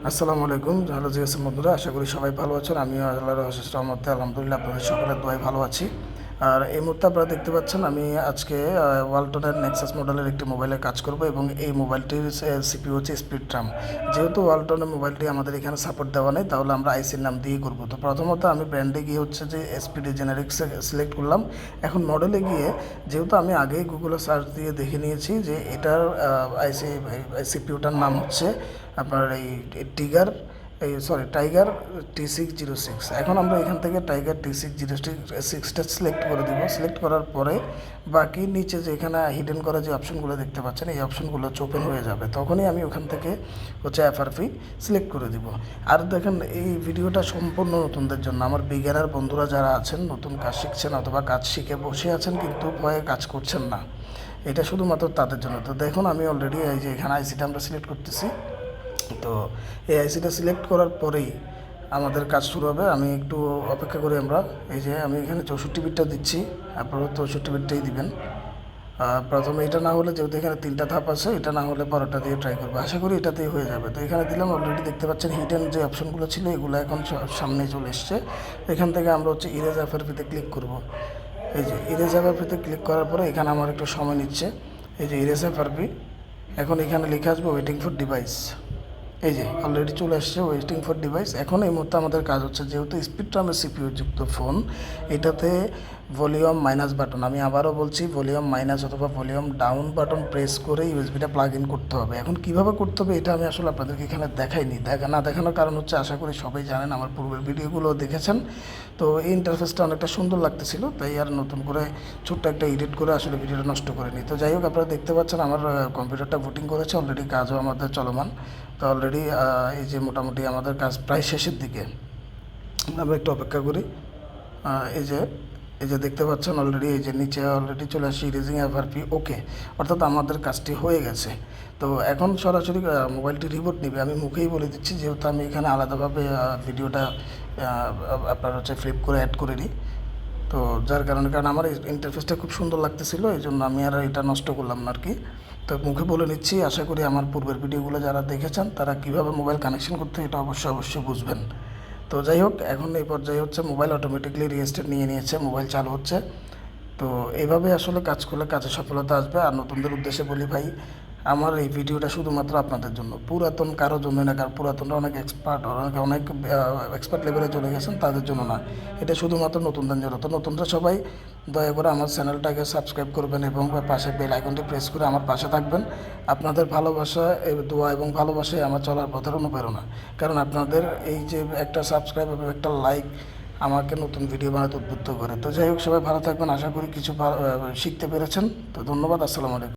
আসসালামু আলাইকুম। Hello GSM বন্ধুরা, আশা করি সবাই ভালো আছেন। আমিও আল্লাহর অশেষ রহমতে আলহামদুলিল্লাহ আপনাদের সকলের দোয়ায় ভালো আছি। আর এই মুহূর্তে আপনারা দেখতে পাচ্ছেন আমি আজকে ওয়ালটনের নেক্সাস মডেলের একটি মোবাইলে কাজ করব এবং এই মোবাইলটির সিপিইউ হচ্ছে স্পিডট্রাম। যেহেতু ওয়ালটনের মোবাইলটি আমাদের এখানে সাপোর্ট দেওয়া নেই, তাহলে আমরা আইসির নাম দিয়েই করব। তো প্রথমত আমি ব্র্যান্ডে গিয়ে হচ্ছে যে এসপিডি জেনারিক সিলেক্ট করলাম। এখন মডেলে গিয়ে যেহেতু আমি আগেই গুগলে সার্চ দিয়ে দেখে নিয়েছি যে এটার সিপিইউটার নাম হচ্ছে আপনার এই টাইগার T606। এখন আমরা এখান থেকে টাইগার T606টা সিলেক্ট করে দিব। সিলেক্ট করার পরে বাকি নিচে যে এখানে হিডেন করা যে অপশনগুলো দেখতে পাচ্ছেন, এই অপশনগুলো ওপেন হয়ে যাবে। তখনই আমি ওখান থেকে হচ্ছে এফআরপি সিলেক্ট করে দিব। আর দেখেন, এই ভিডিওটা সম্পূর্ণ নতুনদের জন্য। আমার বিজ্ঞানের বন্ধুরা যারা আছেন, নতুন কাজ শিখছেন অথবা কাজ শিখে বসে আছেন কিন্তু ভয়ে কাজ করছেন না, এটা শুধুমাত্র তাদের জন্য। তো দেখুন, আমি অলরেডি এই যে এখানে আইসিটা আমরা সিলেক্ট করতেছি। তো এই আইসিটা সিলেক্ট করার পরেই আমাদের কাজ শুরু হবে। আমি একটু অপেক্ষা করি আমরা। এই যে আমি এখানে 64 বিটটা দিচ্ছি, আপনারা 64 বিটটাই দিবেন। প্রথমে এটা না হলে, যেহেতু এখানে 3টা ধাপ আছে, এটা না হলে পরেরটা দিয়ে ট্রাই করবো। আশা করি এটাতেই হয়ে যাবে। তো এখানে দিলাম, অলরেডি দেখতে পাচ্ছেন হিডেন যে অপশনগুলো ছিল এগুলো এখন সামনে চলে এসছে। এখান থেকে আমরা হচ্ছে ইরেজ এফআরপিতে ক্লিক করব। এই যে ইরেজ এফআরপিতে ক্লিক করার পরে এখানে আমার একটু সময় নিচ্ছে। এই যে ইরেজ এফআরপি, এখন এখানে লিখে আসবে ওয়েটিং ফর ডিভাইস। এই যে অলরেডি চলে আসছে ওয়েটিং ফর ডিভাইস। এখন এই মুহূর্তে আমাদের কাজ হচ্ছে, যেহেতু স্পিডট্রামের সিপিইউ যুক্ত ফোন, এটাতে ভলিউম মাইনাস বাটন, আমি আবারও বলছি, ভলিউম মাইনাস অথবা ভলিউম ডাউন বাটন প্রেস করে ইউএসবিটা প্লাগ ইন করতে হবে। এখন কিভাবে করতে হবে এটা আমি আসলে আপনাদেরকে এখানে দেখাইনি। না দেখানোর কারণ হচ্ছে, আশা করি সবাই জানেন, আমার পূর্বের ভিডিওগুলো দেখেছেন। তো এই ইন্টারফেসটা অনেকটা সুন্দর লাগতেছিল, তাই আর নতুন করে ছোট্ট একটা এডিট করে আসলে ভিডিওটা নষ্ট করিনি। তো যাই হোক, আপনারা দেখতে পাচ্ছেন আমার কম্পিউটারটা বুটিং করেছে, অলরেডি কাজও আমাদের চলমান। তো অলরেডি এই যে মোটামুটি আমাদের কাজ প্রায় শেষের দিকে। আমরা একটু অপেক্ষা করি। এই যে দেখতে পাচ্ছেন অলরেডি, এই যে নিচে অলরেডি চলে আসছে ইরেজিং এফআরপি ওকে, অর্থাৎ আমাদের কাজটি হয়ে গেছে। তো এখন সরাসরি মোবাইলটি রিবোট নেবে। আমি মুখেই বলে দিচ্ছি, যেহেতু আমি এখানে আলাদাভাবে ভিডিওটা আপনার হচ্ছে ফ্লিপ করে অ্যাড করে নিই। তো যার কারণে, কারণ আমার ইন্টারফেসটা খুব সুন্দর লাগতেছিল, এই জন্য আমি আর এটা নষ্ট করলাম না আর কি। তো মুখে বলে নিচ্ছি, আশা করি আমার পূর্বের ভিডিওগুলো যারা দেখেছেন তারা কীভাবে মোবাইল কানেকশন করতে হয় এটা অবশ্যই বুঝবেন। তো যাই হোক, এখন এই পর্যায়ে হচ্ছে মোবাইল অটোমেটিকলি রিস্টার্ট নিয়ে নিয়েছে, মোবাইল চালু হচ্ছে। তো এইভাবে আসলে কাজ করলে কাজে সফলতা আসবে। আর নতুনদের উদ্দেশ্যে বলি, ভাই, আমার এই ভিডিওটা শুধুমাত্র আপনাদের জন্য, পুরাতন কারোর জন্য না। কারণ পুরাতনরা অনেক এক্সপার্ট, অনেক এক্সপার্ট লেভেলে চলে গেছেন, তাদের জন্য না। এটা শুধুমাত্র নতুনদের জন্য। তো নতুনরা সবাই দয়া করে আমার চ্যানেলটাকে সাবস্ক্রাইব করবেন এবং পাশে বেল আইকনটি প্রেস করে আমার পাশে থাকবেন। আপনাদের ভালোবাসা, দোয়া এবং ভালোবাসায় আমার চলার পথের অনুপ্রেরণা। কারণ আপনাদের এই যে একটা সাবস্ক্রাইব এবং একটা লাইক আমাকে নতুন ভিডিও বানাতে উদ্বুদ্ধ করে। তো যাই হোক, সবাই ভালো থাকবেন। আশা করি কিছু শিখতে পেরেছেন। তো ধন্যবাদ। আসসালামু আলাইকুম।